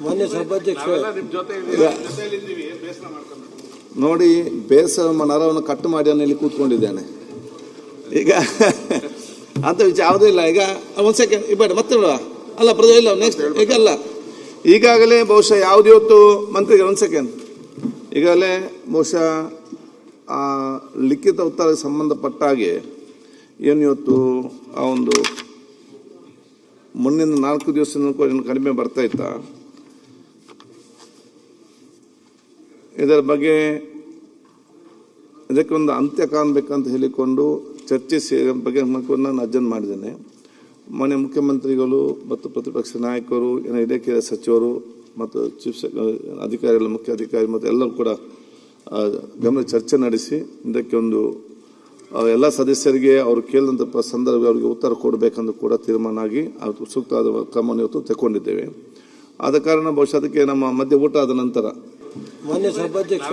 ಮಾನ್ಯ ಸಭಾಧ್ಯಕ್ಷ ನೋಡಿ, ಬೇಸರ ನರವನ್ನು ಕಟ್ಟು ಮಾಡಿ ಇಲ್ಲಿ ಕೂತ್ಕೊಂಡಿದ್ದೇನೆ ಈಗ ಅಂತ ವಿಚಾರ ಯಾವುದೂ ಇಲ್ಲ. ಈಗ ಒಂದು ಸೆಕೆಂಡ್ ಇಬ್ಬರು ಮತ್ತೆ ಅಲ್ಲ ಪ್ರಜೆ ಇಲ್ಲ ನೆಕ್ಸ್ಟ್ ಈಗ ಅಲ್ಲ, ಈಗಾಗಲೇ ಬಹುಶಃ ಯಾವ್ದು ಇವತ್ತು ಮಂತ್ರಿಗೆ ಒಂದು ಸೆಕೆಂಡ್ ಈಗಾಗಲೇ ಬಹುಶಃ ಲಿಖಿತ ಉತ್ತರಕ್ಕೆ ಸಂಬಂಧಪಟ್ಟ ಹಾಗೆ ಏನು ಇವತ್ತು ಆ ಒಂದು ಮುಂದಿನ 4 ದಿವಸದಿಂದ ಕಡಿಮೆ ಬರ್ತಾ ಇತ್ತಾ, ಇದರ ಬಗ್ಗೆ ಇದಕ್ಕೊಂದು ಅಂತ್ಯ ಕಾಣಬೇಕಂತ ಹೇಳಿಕೊಂಡು ಚರ್ಚಿಸಿ ಬಗ್ಗೆ ನಾನು ಅರ್ಜೆಂಟ್ ಮಾಡಿದ್ದೇನೆ. ಮಾನ್ಯ ಮುಖ್ಯಮಂತ್ರಿಗಳು ಮತ್ತು ಪ್ರತಿಪಕ್ಷ ನಾಯಕರು, ಇಲಾಖೆಯ ಸಚಿವರು ಮತ್ತು ಚೀಫ್ ಅಧಿಕಾರಿಗಳು, ಮುಖ್ಯ ಅಧಿಕಾರಿ ಮತ್ತು ಎಲ್ಲರೂ ಕೂಡ ಗಮನ ಚರ್ಚೆ ನಡೆಸಿ ಇದಕ್ಕೆ ಒಂದು ಎಲ್ಲ ಸದಸ್ಯರಿಗೆ ಅವರು ಕೇಳಿದಂಥ ಸಂದರ್ಭ ಅವರಿಗೆ ಉತ್ತರ ಕೊಡಬೇಕೆಂದು ಕೂಡ ತೀರ್ಮಾನ ಆಗಿ ಸೂಕ್ತವಾದ ಕ್ರಮವನ್ನು ಇವತ್ತು ತಗೊಂಡಿದ್ದೇವೆ. ಆದ ಕಾರಣ ಬಹುಶಃ ಅದಕ್ಕೆ ನಮ್ಮ ಮಧ್ಯ ಊಟ ಆದ ನಂತರ ಮಾನ್ಯ ಸಭಾಧ್ಯಕ್ಷ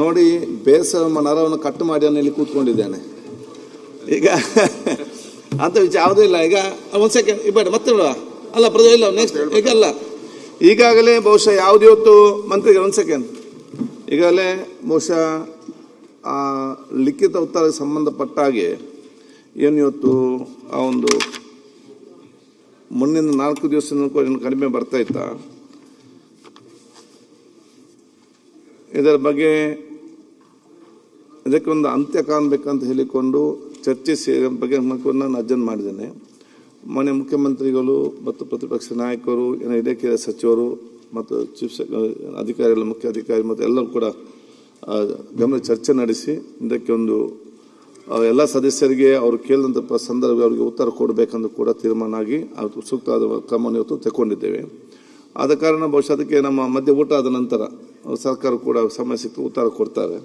ನೋಡಿ, ಬೇಸರ ನರವನ್ನು ಕಟ್ಟು ಮಾಡಿ ಇಲ್ಲಿ ಕೂತ್ಕೊಂಡಿದ್ದೇನೆ ಈಗ ಅಂತ ವಿಚಾರ ಯಾವುದೂ ಇಲ್ಲ. ಈಗ ಒಂದು ಸೆಕೆಂಡ್ ಇಬ್ಬರು ಮತ್ತೆ ಅಲ್ಲ ಪ್ರಜೆ ಇಲ್ಲ ನೆಕ್ಸ್ಟ್ ಈಗ ಅಲ್ಲ, ಈಗಾಗಲೇ ಬಹುಶಃ ಯಾವ್ದು ಇವತ್ತು ಮಂತ್ರಿಗೆ ಒಂದು ಸೆಕೆಂಡ್ ಈಗಾಗಲೇ ಬಹುಶಃ ಲಿಖಿತ ಉತ್ತರಕ್ಕೆ ಸಂಬಂಧಪಟ್ಟ ಹಾಗೆ ಏನು ಇವತ್ತು ಆ ಒಂದು ಮುಂದಿನ 4 ದಿವಸದಿಂದ ಕಡಿಮೆ ಬರ್ತಾ ಇತ್ತಾ, ಇದರ ಬಗ್ಗೆ ಇದಕ್ಕೊಂದು ಅಂತ್ಯ ಕಾಣಬೇಕಂತ ಹೇಳಿಕೊಂಡು ಚರ್ಚಿಸಿ ಬಗ್ಗೆ ನಾನು ಅರ್ಜೆಂಟ್ ಮಾಡಿದ್ದೇನೆ. ಮಾನ್ಯ ಮುಖ್ಯಮಂತ್ರಿಗಳು ಮತ್ತು ಪ್ರತಿಪಕ್ಷ ನಾಯಕರು, ಇಲಾಖೆಯ ಸಚಿವರು ಮತ್ತು ಚೀಫ್ ಅಧಿಕಾರಿಗಳು, ಮುಖ್ಯ ಅಧಿಕಾರಿ ಮತ್ತು ಎಲ್ಲರೂ ಕೂಡ ಗಮನ ಚರ್ಚೆ ನಡೆಸಿ ಇದಕ್ಕೆ ಒಂದು ಎಲ್ಲ ಸದಸ್ಯರಿಗೆ ಅವರು ಕೇಳಿದಂಥ ಸಂದರ್ಭ ಅವರಿಗೆ ಉತ್ತರ ಕೊಡಬೇಕೆಂದು ಕೂಡ ತೀರ್ಮಾನ ಆಗಿ ಸೂಕ್ತವಾದ ಕ್ರಮವನ್ನು ಇವತ್ತು ತಗೊಂಡಿದ್ದೇವೆ. ಆದ ಕಾರಣ ಬಹುಶಃ ಅದಕ್ಕೆ ನಮ್ಮ ಮಧ್ಯ ಊಟ ಆದ ನಂತರ ಸರ್ಕಾರ ಕೂಡ ಸಮಯ ಸಿಕ್ಕು ಉತ್ತರ ಕೊಡ್ತಾರೆ.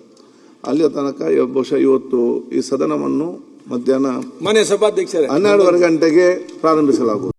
ಅಲ್ಲಿಯ ತನಕ ಬಹುಶಃ ಇವತ್ತು ಈ ಸದನವನ್ನು ಮಧ್ಯಾಹ್ನ ಮಾನ್ಯ ಸಭಾಧ್ಯಕ್ಷರೇ 12:30 ಗಂಟೆಗೆ ಪ್ರಾರಂಭಿಸಲಾಗುವುದು.